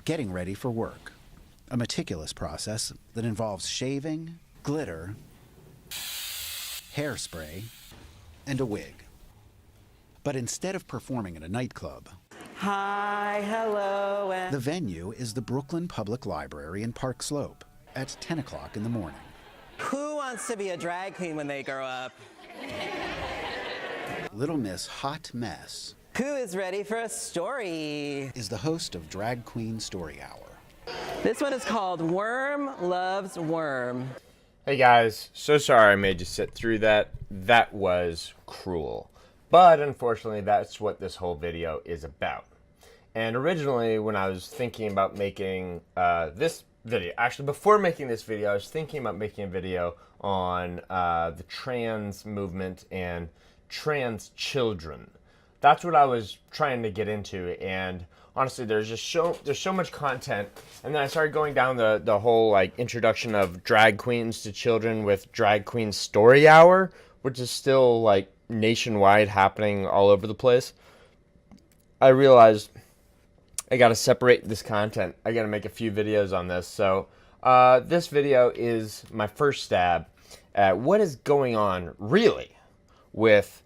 getting ready for work. A meticulous process that involves shaving, glitter, hairspray, and a wig. But instead of performing at a nightclub, hi, hello, and the venue is the Brooklyn Public Library in Park Slope at 10 o'clock in the morning. who wants to be a drag queen when they grow up? Little Miss Hot Mess Who is ready for a story? is the host of Drag Queen Story Hour. This one is called Worm Loves Worm. Hey guys, so sorry I made you sit through that. That was cruel. But unfortunately, that's what this whole video is about. And originally, when I was thinking about making this video, actually before making this video, I was thinking about making a video on the trans movement and trans children. That's what I was trying to get into, and honestly, there's so much content, and then I started going down the whole like introduction of drag queens to children with Drag Queen Story Hour, which is still like nationwide happening all over the place. I realized I gotta separate this content. I gotta make a few videos on this. So this video is my first stab at what is going on really with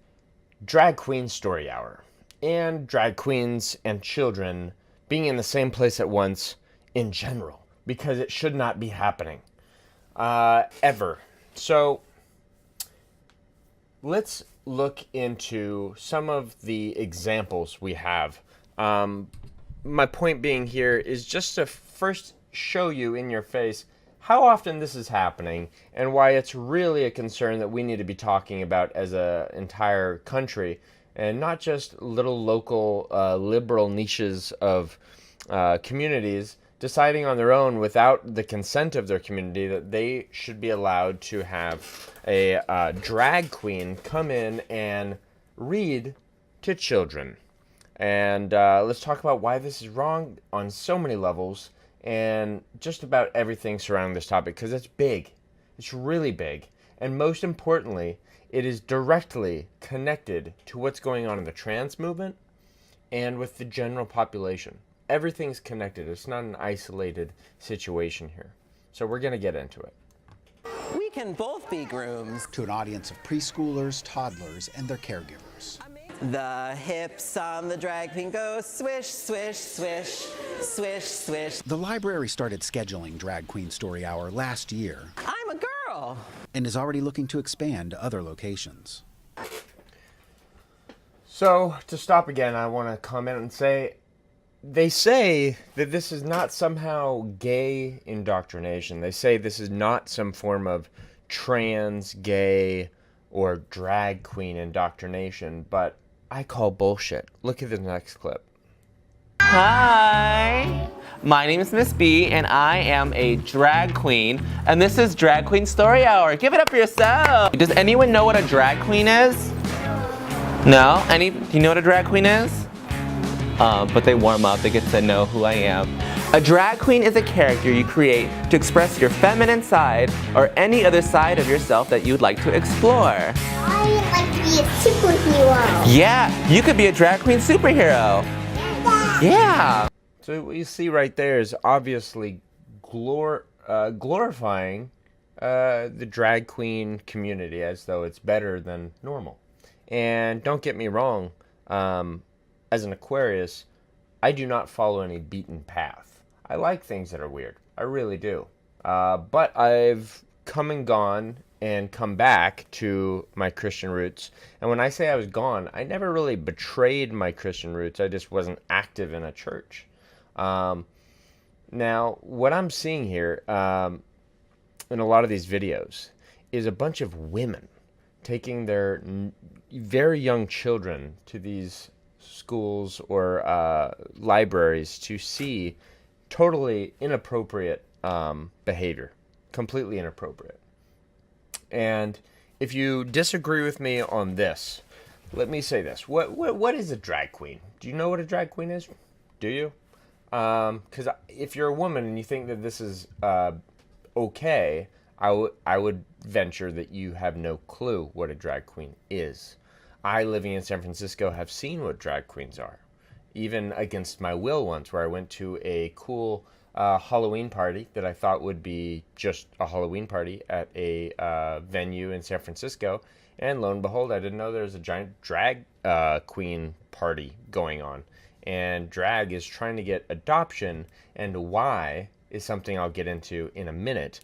Drag Queen Story Hour and drag queens and children being in the same place at once in general, because it should not be happening ever. So let's look into some of the examples we have. My point being here is just to first show you in your face how often this is happening and why it's really a concern that we need to be talking about as an entire country, and not just little local liberal niches of communities deciding on their own without the consent of their community that they should be allowed to have a drag queen come in and read to children. And let's talk about why this is wrong on so many levels and just about everything surrounding this topic, because it's big. It's really big. And most importantly, it is directly connected to what's going on in the trans movement and with the general population. Everything's connected. It's not an isolated situation here. So we're going to get into it. We can both be grooms. To an audience of preschoolers, toddlers, and their caregivers. The hips on the drag queen go swish, swish, swish, swish, swish. The library started scheduling Drag Queen Story Hour last year I'm a girl. and is already looking to expand to other locations. So to stop again, I want to comment and say, they say that this is not somehow gay indoctrination. They say this is not some form of trans, gay, or drag queen indoctrination, but I call bullshit. Look at the next clip. Hi, my name is Miss B, and I am a drag queen, and this is Drag Queen Story Hour. Give it up for yourself. Does anyone know what a drag queen is? No? Do you know what a drag queen is? But they warm up, they get to know who I am. A drag queen is a character you create to express your feminine side or any other side of yourself that you'd like to explore. I would like to be a superhero. Yeah, you could be a drag queen superhero. Yeah. So what you see right there is obviously glorifying the drag queen community as though it's better than normal. And don't get me wrong, as an Aquarius, I do not follow any beaten path. I like things that are weird. I really do. But I've come and gone and come back to my Christian roots. And when I say I was gone, I never really betrayed my Christian roots. I just wasn't active in a church. Now, what I'm seeing here in a lot of these videos is a bunch of women taking their very young children to these schools or libraries to see totally inappropriate behavior, completely inappropriate. And if you disagree with me on this, let me say this. What is a drag queen? Do you know what a drag queen is? Do you? Because if you're a woman and you think that this is okay, I would venture that you have no clue what a drag queen is. I, living in San Francisco, have seen what drag queens are. even against my will once, where I went to a cool Halloween party that I thought would be just a Halloween party at a venue in San Francisco. And lo and behold, I didn't know there was a giant drag queen party going on. And drag is trying to get adoption, and why is something I'll get into in a minute.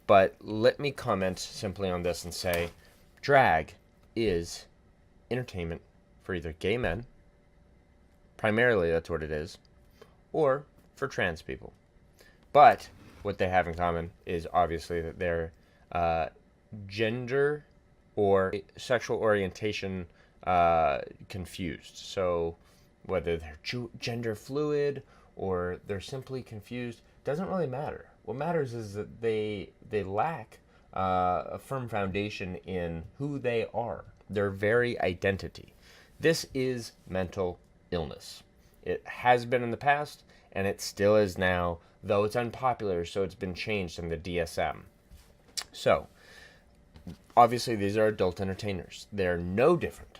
But let me comment simply on this and say, drag is entertainment for either gay men, primarily that's what it is, or for trans people. But what they have in common is obviously that they're gender or sexual orientation confused. So whether they're gender fluid or they're simply confused, doesn't really matter. What matters is that they lack a firm foundation in who they are, their very identity. This is mental illness. It has been in the past, and it still is now, though it's unpopular, so it's been changed in the DSM. So, obviously these are adult entertainers. They're no different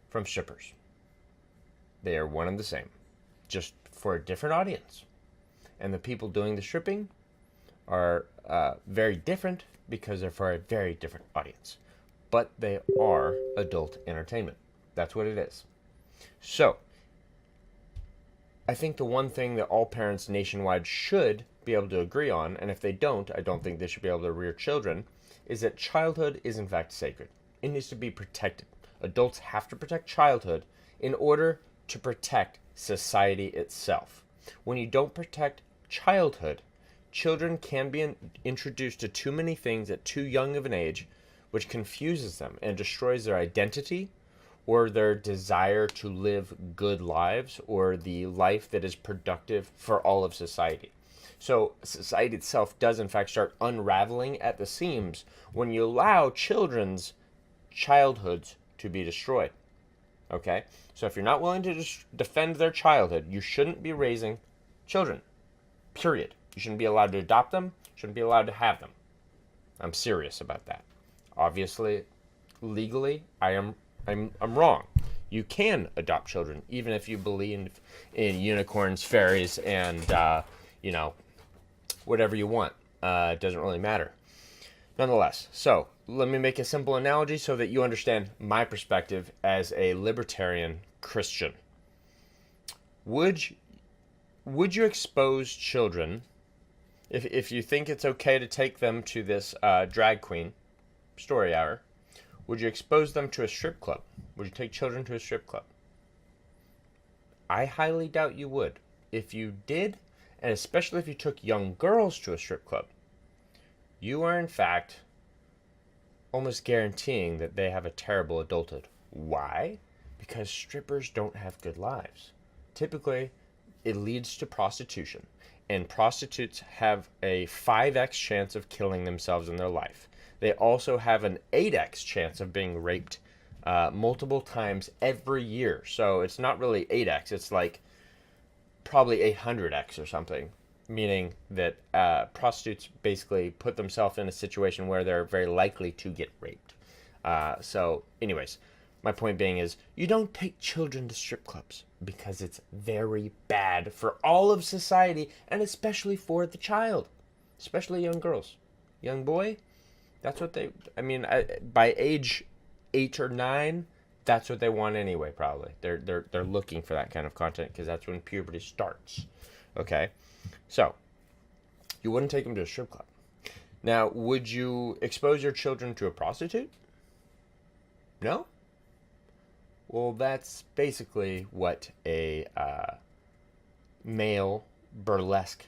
from strippers. They are one and the same, just for a different audience. And the people doing the stripping are very different because they're for a very different audience. But they are adult entertainment. That's what it is. So, I think the one thing that all parents nationwide should be able to agree on, and if they don't, I don't think they should be able to rear children, is that childhood is in fact sacred. It needs to be protected. Adults have to protect childhood in order to protect society itself. When you don't protect childhood, children can be introduced to too many things at too young of an age, which confuses them and destroys their identity or their desire to live good lives or the life that is productive for all of society. So society itself does in fact start unraveling at the seams when you allow children's childhoods to be destroyed. Okay? So if you're not willing to defend their childhood, you shouldn't be raising children. Period. You shouldn't be allowed to adopt them, shouldn't be allowed to have them. I'm serious about that. Obviously, legally, I'm wrong. You can adopt children, even if you believe in unicorns, fairies, and whatever you want. It doesn't really matter. Nonetheless, so let me make a simple analogy so that you understand my perspective as a libertarian Christian. Would you expose children, if you think it's okay to take them to this drag queen story hour, would you expose them to a strip club? Would you take children to a strip club? I highly doubt you would. If you did, and especially if you took young girls to a strip club, you are in fact almost guaranteeing that they have a terrible adulthood. Why? Because strippers don't have good lives. Typically, it leads to prostitution, and prostitutes have a 5x chance of killing themselves in their life. They also have an 8x chance of being raped multiple times every year. So it's not really 8x, it's like probably 800x or something, meaning that prostitutes basically put themselves in a situation where they're very likely to get raped. So anyways, my point being is you don't take children to strip clubs because it's very bad for all of society and especially for the child, especially young girls. Young boy, that's what by age 8 or 9, that's what they want anyway, probably. They're looking for that kind of content because that's when puberty starts. Okay? So, you wouldn't take them to a strip club. Now, would you expose your children to a prostitute? No? Well, that's basically what a male burlesque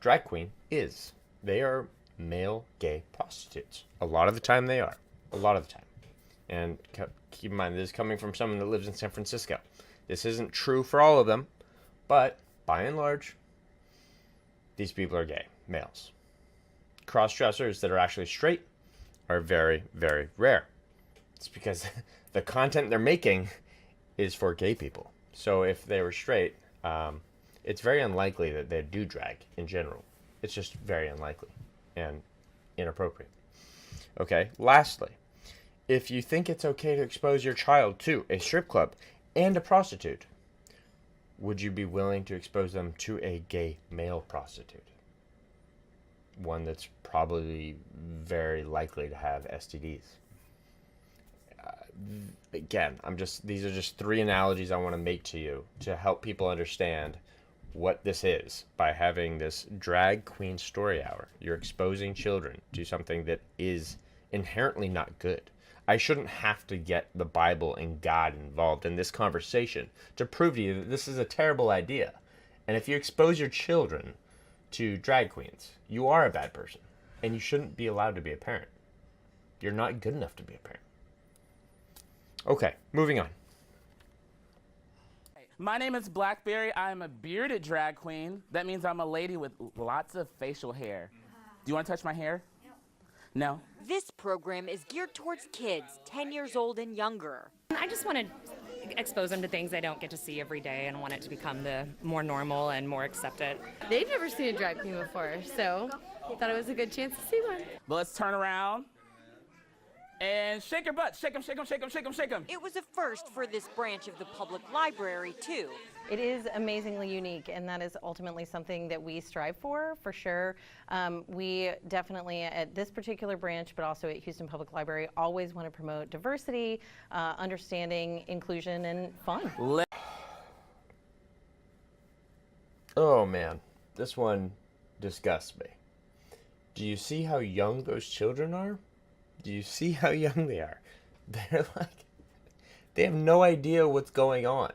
drag queen is. They are male gay prostitutes. A lot of the time they are. A lot of the time. And keep in mind, this is coming from someone that lives in San Francisco. This isn't true for all of them, but by and large, these people are gay, males. Cross-dressers that are actually straight are very, very rare. It's because the content they're making is for gay people. So if they were straight, it's very unlikely that they'd do drag in general. It's just very unlikely and inappropriate. Okay, lastly, if you think it's okay to expose your child to a strip club and a prostitute, would you be willing to expose them to a gay male prostitute? One that's probably very likely to have STDs. Again, these are just three analogies I want to make to you to help people understand what this is by having this drag queen story hour. You're exposing children to something that is inherently not good. I shouldn't have to get the Bible and God involved in this conversation to prove to you that this is a terrible idea. And if you expose your children to drag queens, you are a bad person, and you shouldn't be allowed to be a parent. You're not good enough to be a parent. Okay, moving on. My name is Blackberry. I'm a bearded drag queen. That means I'm a lady with lots of facial hair. Do you want to touch my hair? No? This program is geared towards kids 10 years old and younger. I just want to expose them to things they don't get to see every day and want it to become the more normal and more accepted. They've never seen a drag queen before, so I thought it was a good chance to see one. But let's turn around and shake your butt. Shake them, shake them, shake them, shake them, shake them. It was a first for this branch of the public library, too. It is amazingly unique, and that is ultimately something that we strive for sure. We definitely, at this particular branch, but also at Houston Public Library, always want to promote diversity, understanding, inclusion, and fun. Oh man, this one disgusts me. Do you see how young those children are? Do you see how young they are? They're like, they have no idea what's going on.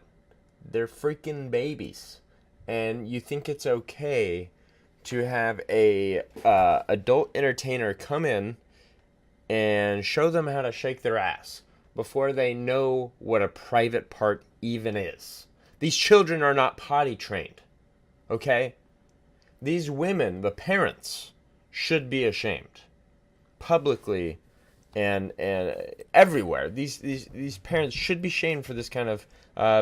They're freaking babies. And you think it's okay to have a adult entertainer come in and show them how to shake their ass before they know what a private part even is. These children are not potty trained. Okay? These women, the parents, should be ashamed. Publicly and everywhere. These parents should be shamed for this kind of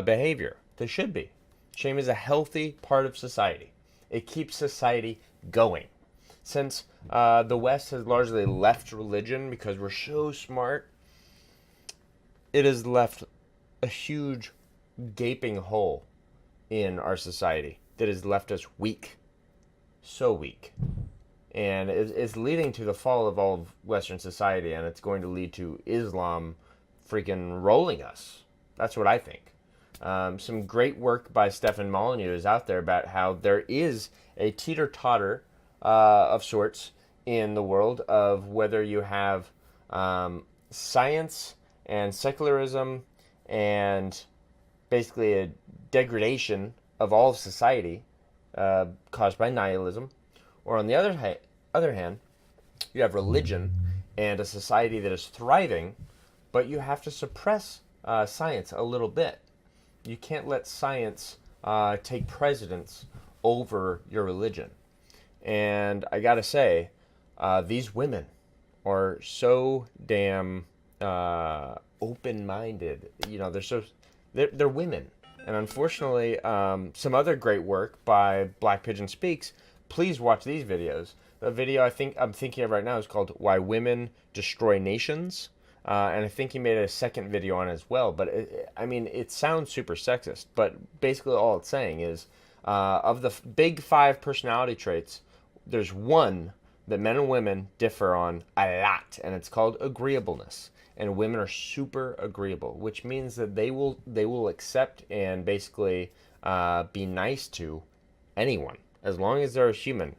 behavior. They should be. Shame is a healthy part of society. It keeps society going. Since the West has largely left religion because we're so smart, it has left a huge gaping hole in our society that has left us weak. So weak. And it's leading to the fall of all of Western society, and it's going to lead to Islam freaking rolling us. That's what I think. Some great work by Stefan Molyneux is out there about how there is a teeter-totter of sorts in the world of whether you have science and secularism and basically a degradation of all of society caused by nihilism, or on the other hand, you have religion and a society that is thriving, but you have to suppress science a little bit. You can't let science take precedence over your religion. And I gotta say, these women are so damn open-minded. You know, they're women. And unfortunately, some other great work by Black Pigeon Speaks. Please watch these videos. The video I'm thinking of right now is called "Why Women Destroy Nations." And I think he made a second video on it as well. But it sounds super sexist. But basically all it's saying is, of the big 5 personality traits, there's one that men and women differ on a lot. And it's called agreeableness. And women are super agreeable, which means that they will accept and basically be nice to anyone. As long as they're a human.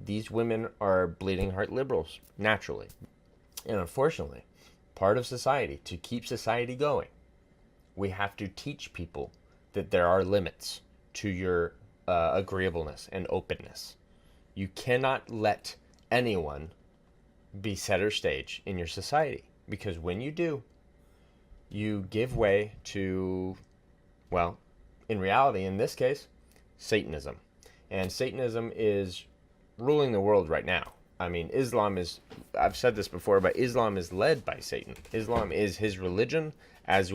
These women are bleeding heart liberals, naturally. And unfortunately, part of society, to keep society going, we have to teach people that there are limits to your agreeableness and openness. You cannot let anyone be center stage in your society, because when you do, you give way to, well, in reality, in this case, Satanism. And Satanism is ruling the world right now. I mean, Islam is, I've said this before, but Islam is led by Satan. Islam is his religion, as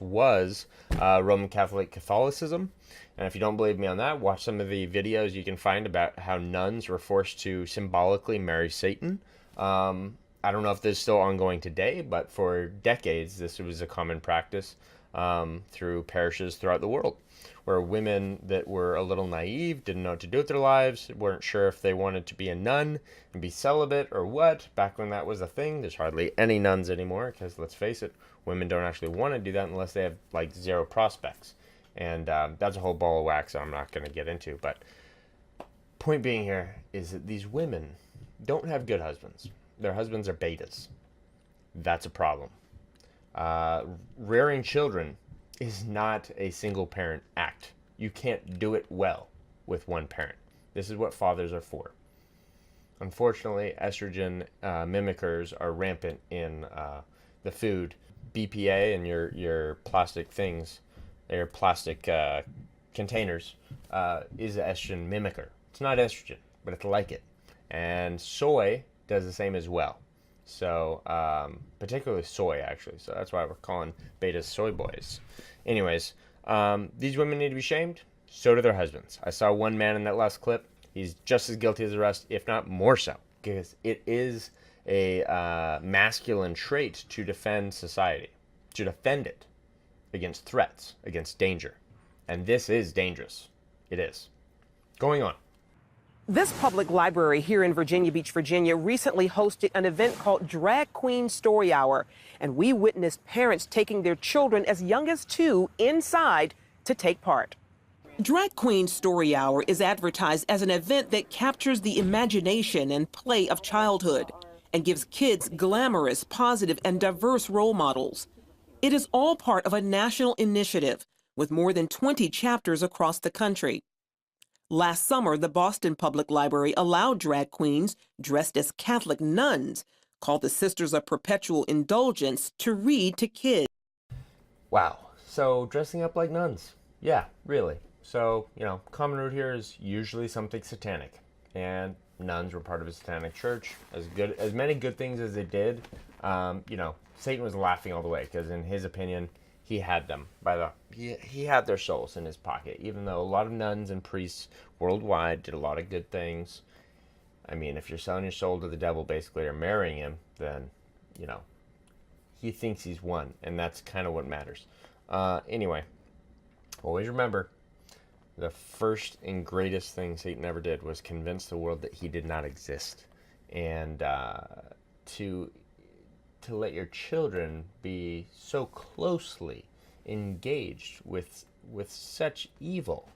was Roman Catholicism. And if you don't believe me on that, watch some of the videos you can find about how nuns were forced to symbolically marry Satan. I don't know if this is still ongoing today, but for decades, this was a common practice through parishes throughout the world, where women that were a little naive, didn't know what to do with their lives, weren't sure if they wanted to be a nun and be celibate or what. Back when that was a thing, there's hardly any nuns anymore, because let's face it, women don't actually want to do that unless they have like zero prospects. And that's a whole ball of wax I'm not going to get into. But point being here is that these women don't have good husbands. Their husbands are betas. That's a problem. Rearing children is not a single parent act. You can't do it well with one parent. This is what fathers are for. Unfortunately, estrogen mimickers are rampant in the food. BPA and your plastic things, your plastic containers, is an estrogen mimicker. It's not estrogen, but it's like it. And soy does the same as well. So, particularly soy, actually. So that's why we're calling betas soy boys. Anyways, these women need to be shamed. So do their husbands. I saw one man in that last clip. He's just as guilty as the rest, if not more so. Because it is a masculine trait to defend society. To defend it against threats, against danger. And this is dangerous. It is. Going on. This public library here in Virginia Beach, Virginia, recently hosted an event called Drag Queen Story Hour, and we witnessed parents taking their children as young as 2 inside to take part. Drag Queen Story Hour is advertised as an event that captures the imagination and play of childhood and gives kids glamorous, positive, and diverse role models. It is all part of a national initiative with more than 20 chapters across the country. Last summer, the Boston Public Library allowed drag queens dressed as Catholic nuns, called the Sisters of Perpetual Indulgence, to read to kids. Wow. So dressing up like nuns. Yeah, really. So, common root here is usually something satanic. And nuns were part of a satanic church. As many good things as they did, Satan was laughing all the way, because in his opinion, he had them he had their souls in his pocket, even though a lot of nuns and priests worldwide did a lot of good things. I mean, if you're selling your soul to the devil, basically, or marrying him, then, he thinks he's won, and that's kind of what matters. Anyway, always remember, the first and greatest thing Satan ever did was convince the world that he did not exist, and to let your children be so closely engaged with such evil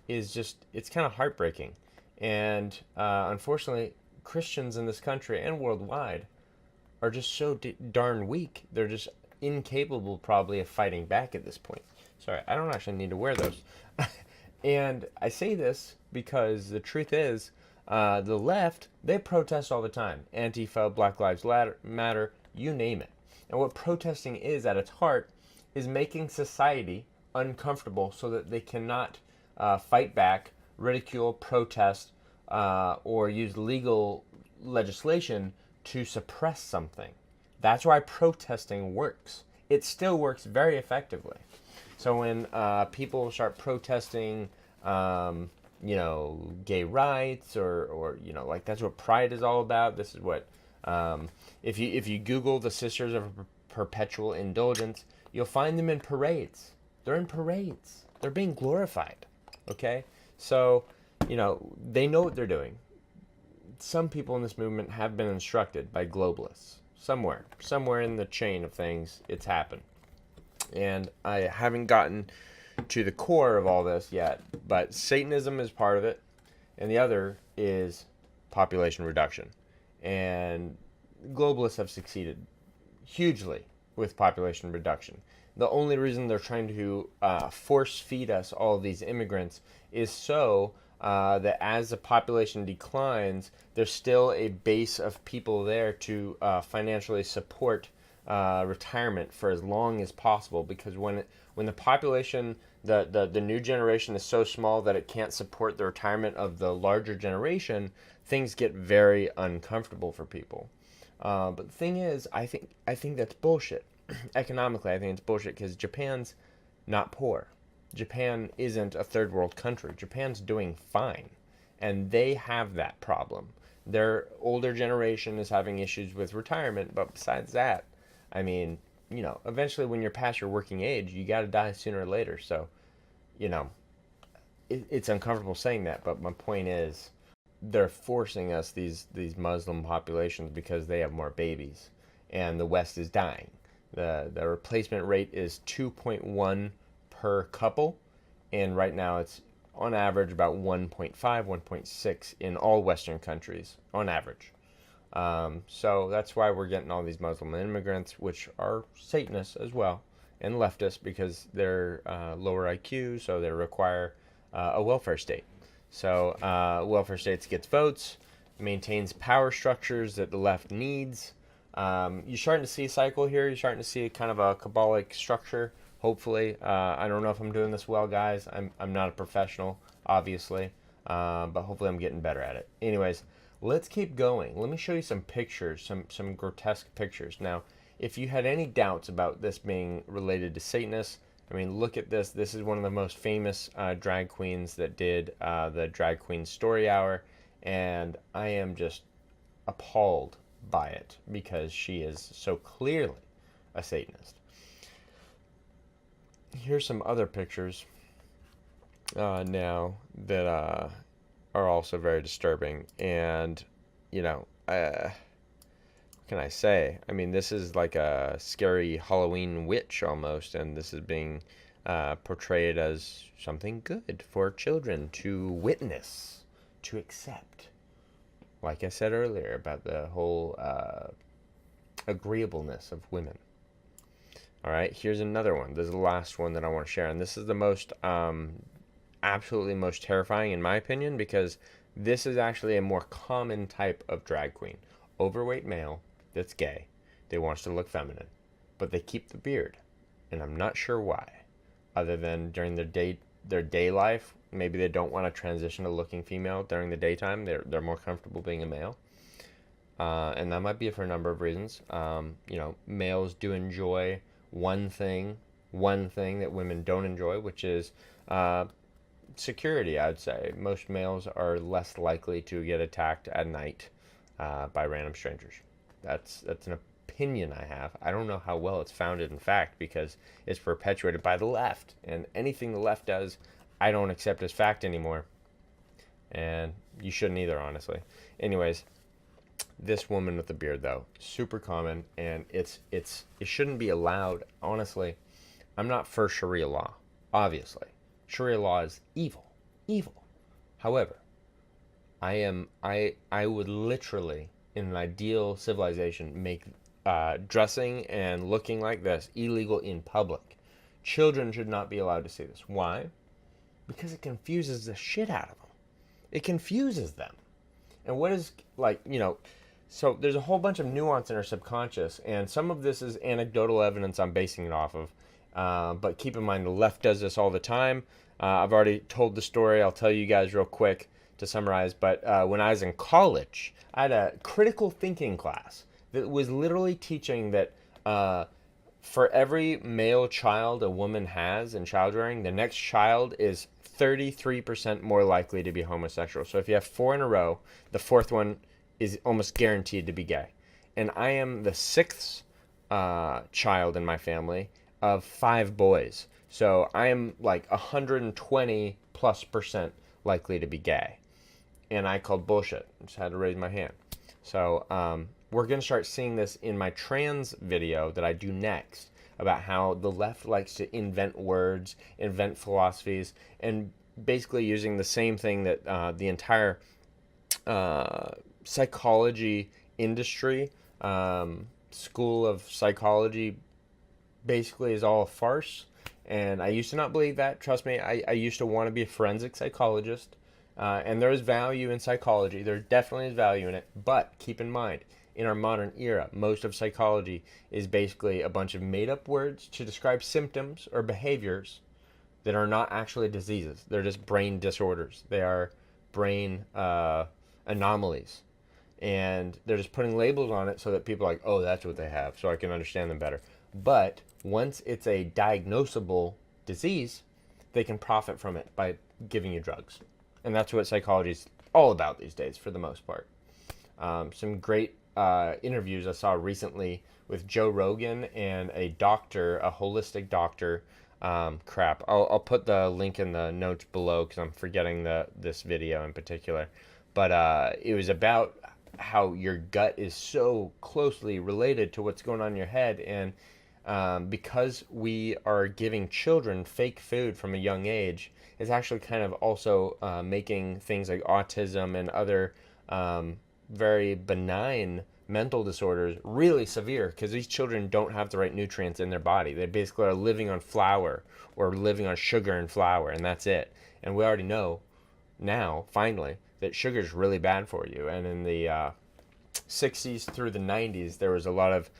is just, it's kind of heartbreaking. And unfortunately, Christians in this country and worldwide are just so darn weak. They're just incapable probably of fighting back at this point. Sorry, I don't actually need to wear those. And I say this because the truth is, the left, they protest all the time. Antifa, Black Lives Matter, you name it. And what protesting is at its heart is making society uncomfortable so that they cannot fight back, ridicule, protest, or use legal legislation to suppress something. That's why protesting works. It still works very effectively. So when people start protesting, gay rights, or like that's what Pride is all about. This is what, if you Google the Sisters of Perpetual Indulgence, you'll find them in parades. They're in parades. They're being glorified. Okay? So, they know what they're doing. Some people in this movement have been instructed by globalists. Somewhere in the chain of things, it's happened. And I haven't gotten to the core of all this yet, but Satanism is part of it, and the other is population reduction. And globalists have succeeded hugely with population reduction. The only reason they're trying to force feed us all these immigrants is so that as the population declines, there's still a base of people there to financially support retirement for as long as possible. Because when the population, the new generation is so small that it can't support the retirement of the larger generation, things get very uncomfortable for people. But the thing is, I think that's bullshit. Economically, I think it's bullshit because Japan's not poor. Japan isn't a third world country. Japan's doing fine, and they have that problem. Their older generation is having issues with retirement, but besides that, I mean, you know, eventually when you're past your working age, you got to die sooner or later. So, you know, it's uncomfortable saying that, but my point is, they're forcing us these Muslim populations because they have more babies, and the West is dying. The replacement rate is 2.1 per couple, and right now it's on average about 1.5, 1.6 in all Western countries on average. So that's why we're getting all these Muslim immigrants, which are Satanists as well, and leftists, because they're lower IQ, so they require a welfare state. So welfare states gets votes, maintains power structures that the left needs. You're starting to see a cycle here. You're starting to see kind of a Kabbalic structure, hopefully. I don't know if I'm doing this well, guys. I'm not a professional, obviously, but hopefully I'm getting better at it. Anyways, let's keep going. Let me show you some pictures, some grotesque pictures. Now, if you had any doubts about this being related to Satanists, I mean, look at this. This is one of the most famous drag queens that did the Drag Queen Story Hour, and I am just appalled by it because she is so clearly a Satanist. Here's some other pictures now that are also very disturbing, and, you know, what can I say? I mean, this is like a scary Halloween witch almost, and this is being portrayed as something good for children to witness, to accept. Like I said earlier about the whole agreeableness of women. All right, here's another one. This is the last one that I want to share, and this is the most, absolutely most terrifying in my opinion, because this is actually a more common type of drag queen. Overweight male that's gay. They want us to look feminine, but they keep the beard, and I'm not sure why, other than during their day life, maybe they don't want to transition to looking female during the daytime. They're more comfortable being a male, and that might be for a number of reasons. You know, males do enjoy one thing that women don't enjoy, which is security. I'd say most males are less likely to get attacked at night by random strangers. That's an opinion I have. I don't know how well it's founded in fact, because it's perpetuated by the left, and anything the left does, I don't accept as fact anymore. And you shouldn't either, honestly. Anyways, this woman with the beard, though, super common, and it shouldn't be allowed. Honestly, I'm not for Sharia law, obviously. Sharia law is evil. However, I would literally, in an ideal civilization, make dressing and looking like this illegal in public. Children should not be allowed to see this. Why? Because it confuses the shit out of them. It confuses them. And what is, like, you know, so there's a whole bunch of nuance in our subconscious, and some of this is anecdotal evidence I'm basing it off of. But keep in mind, the left does this all the time. I've already told the story. I'll tell you guys real quick to summarize. But when I was in college, I had a critical thinking class that was literally teaching that for every male child a woman has in childbearing, the next child is 33% more likely to be homosexual. So if you have 4 in a row, the 4th one is almost guaranteed to be gay. And I am the 6th child in my family of 5 boys. So I am like 120+% likely to be gay. And I called bullshit. Just had to raise my hand. So we're going to start seeing this in my trans video that I do next, about how the left likes to invent words, invent philosophies, and basically using the same thing that the entire psychology industry, school of psychology, basically is all a farce. And I used to not believe that. Trust me, I used to want to be a forensic psychologist. And there is value in psychology. There definitely is value in it. But keep in mind, in our modern era, most of psychology is basically a bunch of made-up words to describe symptoms or behaviors that are not actually diseases. They're just brain disorders. They are brain anomalies. And they're just putting labels on it so that people are like, oh, that's what they have, so I can understand them better. But once it's a diagnosable disease, they can profit from it by giving you drugs. And that's what psychology is all about these days, for the most part. Some great interviews I saw recently with Joe Rogan and a doctor, a holistic doctor. I'll put the link in the notes below because I'm forgetting this video in particular. But it was about how your gut is so closely related to what's going on in your head. And because we are giving children fake food from a young age, it's actually kind of also making things like autism and other very benign mental disorders really severe, because these children don't have the right nutrients in their body. They basically are living on flour or living on sugar and flour, and that's it. And we already know now, finally, that sugar is really bad for you. And in the 60s through the 90s, there was a lot of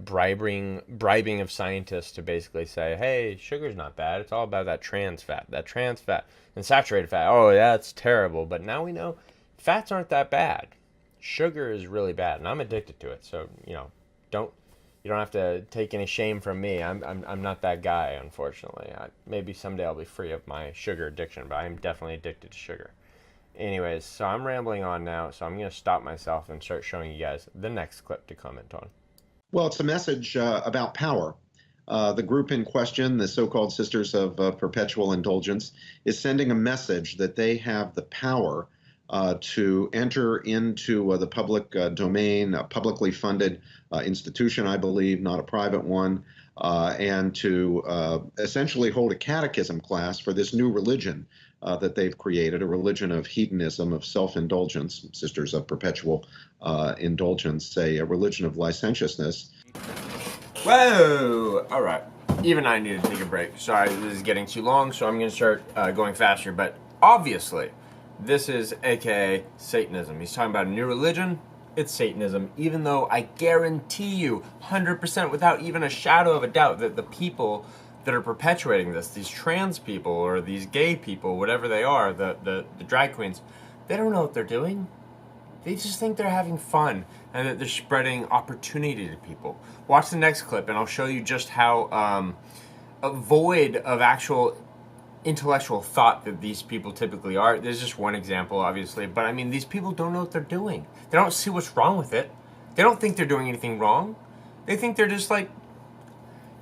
bribing of scientists to basically say, hey, sugar's not bad. It's all about that trans fat and saturated fat. Oh, that's terrible. But now we know fats aren't that bad. Sugar is really bad, and I'm addicted to it. So, you don't have to take any shame from me. I'm not that guy, unfortunately. Maybe someday I'll be free of my sugar addiction, but I'm definitely addicted to sugar. Anyways, so I'm rambling on now, so I'm going to stop myself and start showing you guys the next clip to comment on. Well, it's a message about power. The group in question, the so-called Sisters of Perpetual Indulgence, is sending a message that they have the power to enter into the public domain, a publicly funded institution, I believe, not a private one, and to essentially hold a catechism class for this new religion that they've created, a religion of hedonism, of self-indulgence. Sisters of Perpetual Indulgence, a religion of licentiousness. Whoa! All right. Even I need to take a break. Sorry, this is getting too long, so I'm going to start going faster. But obviously, this is AKA Satanism. He's talking about a new religion. It's Satanism, even though I guarantee you 100% without even a shadow of a doubt that the people that are perpetuating this, these trans people or these gay people, whatever they are, the drag queens, they don't know what they're doing. They just think they're having fun and that they're spreading opportunity to people. Watch the next clip and I'll show you just how void of actual intellectual thought that these people typically are. There's just one example, obviously, but I mean, these people don't know what they're doing. They don't see what's wrong with it. They don't think they're doing anything wrong. They think they're just like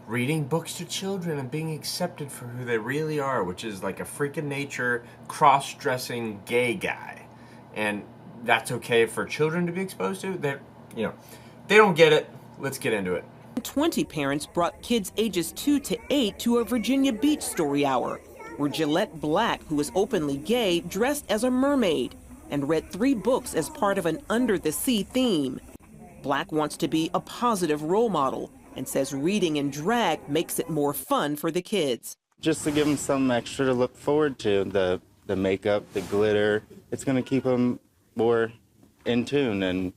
reading books to children and being accepted for who they really are, which is like a freak of nature, cross-dressing gay guy. And that's okay for children to be exposed to. They don't get it. Let's get into it. 20 parents brought kids ages 2 to 8 to a Virginia Beach story hour, where Gillette Black, who is openly gay, dressed as a mermaid and read 3 books as part of an Under the Sea theme. Black wants to be a positive role model and says reading in drag makes it more fun for the kids. Just to give them something extra to look forward to, the makeup, the glitter, it's going to keep them more in tune and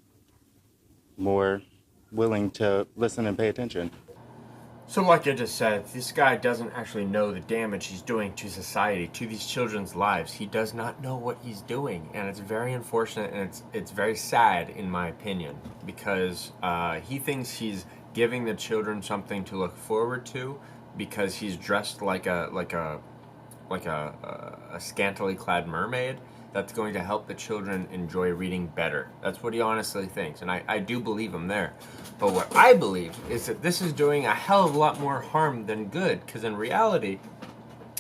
more willing to listen and pay attention. So like I just said, this guy doesn't actually know the damage he's doing to society, to these children's lives. He does not know what he's doing, and it's very unfortunate, and it's very sad in my opinion, because he thinks he's giving the children something to look forward to because he's dressed like a scantily clad mermaid. That's going to help the children enjoy reading better. That's what he honestly thinks, and I do believe him there. But what I believe is that this is doing a hell of a lot more harm than good, because in reality,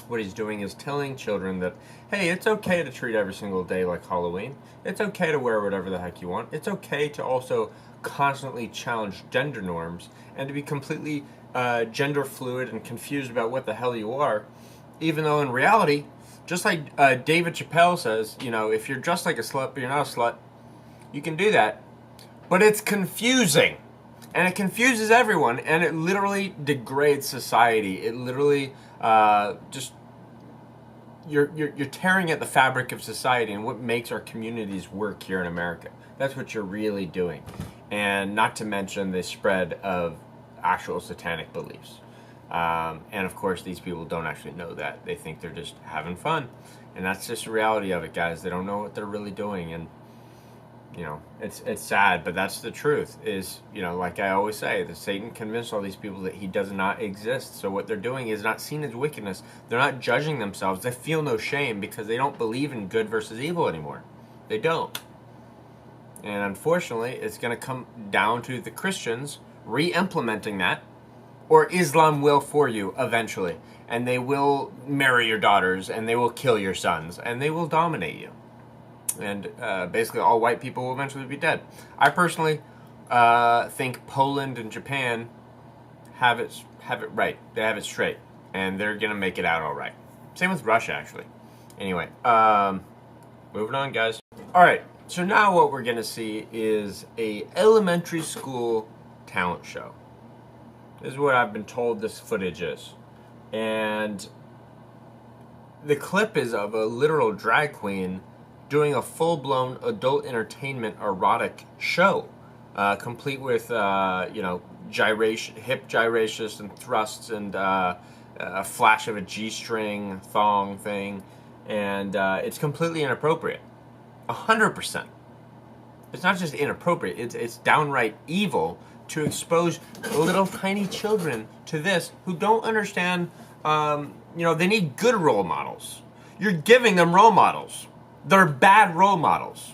what he's doing is telling children that, hey, it's okay to treat every single day like Halloween. It's okay to wear whatever the heck you want. It's okay to also constantly challenge gender norms and to be completely gender fluid and confused about what the hell you are, even though in reality, just like David Chappelle says, if you're dressed like a slut but you're not a slut, you can do that. But it's confusing. And it confuses everyone, and it literally degrades society. It literally you're tearing at the fabric of society and what makes our communities work here in America. That's what you're really doing. And not to mention the spread of actual satanic beliefs. And of course, these people don't actually know that. They think they're just having fun. And that's just the reality of it, guys. They don't know what they're really doing. And, it's sad, but that's the truth is, like I always say, that Satan convinced all these people that he does not exist. So what they're doing is not seen as wickedness. They're not judging themselves. They feel no shame because they don't believe in good versus evil anymore. They don't. And unfortunately, it's going to come down to the Christians re-implementing that, or Islam will for you eventually. And they will marry your daughters, and they will kill your sons, and they will dominate you. And basically all white people will eventually be dead. I personally think Poland and Japan have it right. They have it straight. And they're going to make it out all right. Same with Russia, actually. Anyway, moving on, guys. All right. So now what we're going to see is a elementary school talent show. This is what I've been told this footage is. And the clip is of a literal drag queen doing a full-blown adult entertainment erotic show, complete with, gyration, hip gyrations and thrusts and a flash of a G-string thong thing. And it's completely inappropriate. 100%. It's not just inappropriate, it's downright evil to expose little tiny children to this who don't understand, they need good role models. You're giving them role models. They're bad role models.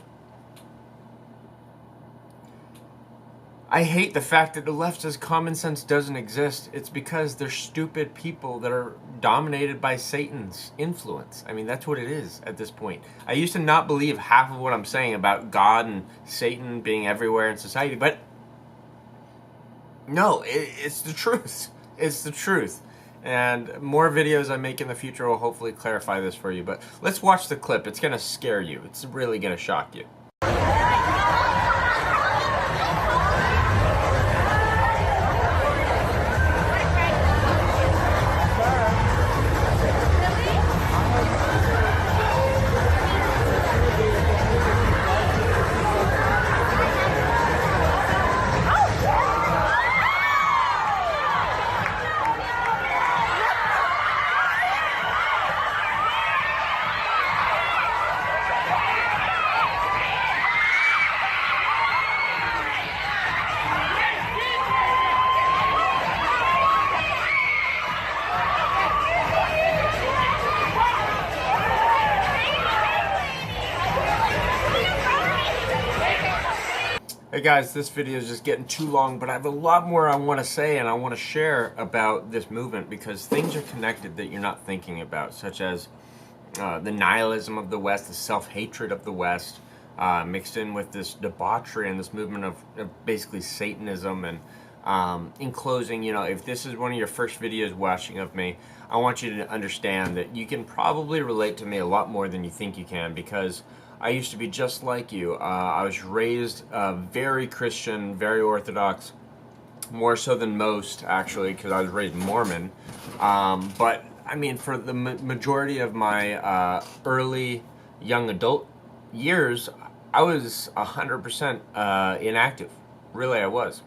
I hate the fact that the left says common sense doesn't exist. It's because they're stupid people that are dominated by Satan's influence. I mean, that's what it is at this point. I used to not believe half of what I'm saying about God and Satan being everywhere in society, but no, it's the truth. It's the truth. And more videos I make in the future will hopefully clarify this for you. But let's watch the clip. It's going to scare you. It's really going to shock you. Hey guys, this video is just getting too long, but I have a lot more I want to say and I want to share about this movement because things are connected that you're not thinking about, such as the nihilism of the West, the self-hatred of the West, mixed in with this debauchery and this movement of basically Satanism. And in closing, if this is one of your first videos watching of me, I want you to understand that you can probably relate to me a lot more than you think you can, because I used to be just like you. I was raised very Christian, very Orthodox, more so than most, actually, because I was raised Mormon. But, I mean, for the majority of my early young adult years, I was 100% inactive. Really, I was.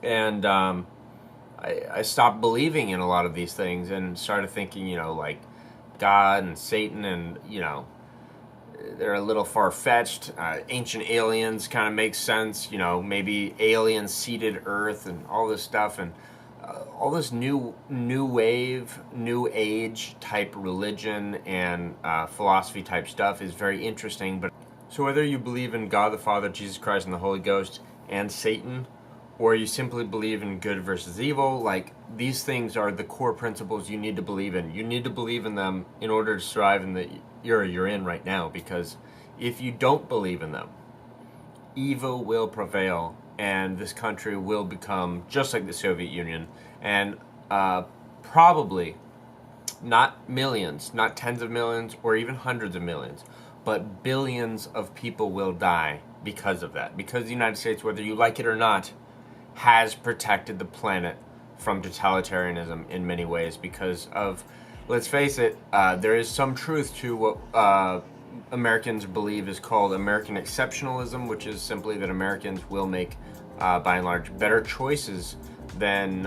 And I stopped believing in a lot of these things and started thinking, like God and Satan and, they're a little far-fetched. Ancient aliens kind of make sense. Maybe aliens seeded Earth and all this stuff. And all this new wave, new age type religion and philosophy type stuff is very interesting. But so whether you believe in God the Father, Jesus Christ, and the Holy Ghost, and Satan, or you simply believe in good versus evil, like, these things are the core principles you need to believe in. You need to believe in them in order to survive in the era you're in right now, because if you don't believe in them, evil will prevail and this country will become just like the Soviet Union, and probably not millions, not tens of millions or even hundreds of millions, but billions of people will die because of that, because the United States, whether you like it or not, has protected the planet from totalitarianism in many ways because of, let's face it, there is some truth to what Americans believe is called American exceptionalism, which is simply that Americans will make, by and large, better choices than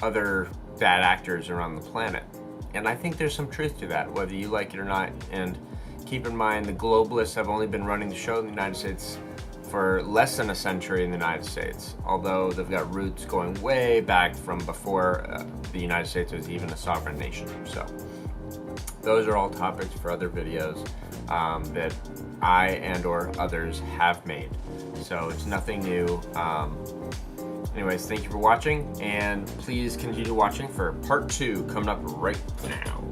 other bad actors around the planet. And I think there's some truth to that, whether you like it or not. And keep in mind, the globalists have only been running the show in the United States for less than a century in the United States, although they've got roots going way back from before the United States was even a sovereign nation. So those are all topics for other videos. that I and or others have made. So it's nothing new. Anyways, thank you for watching, and please continue watching for part 2 coming up right now.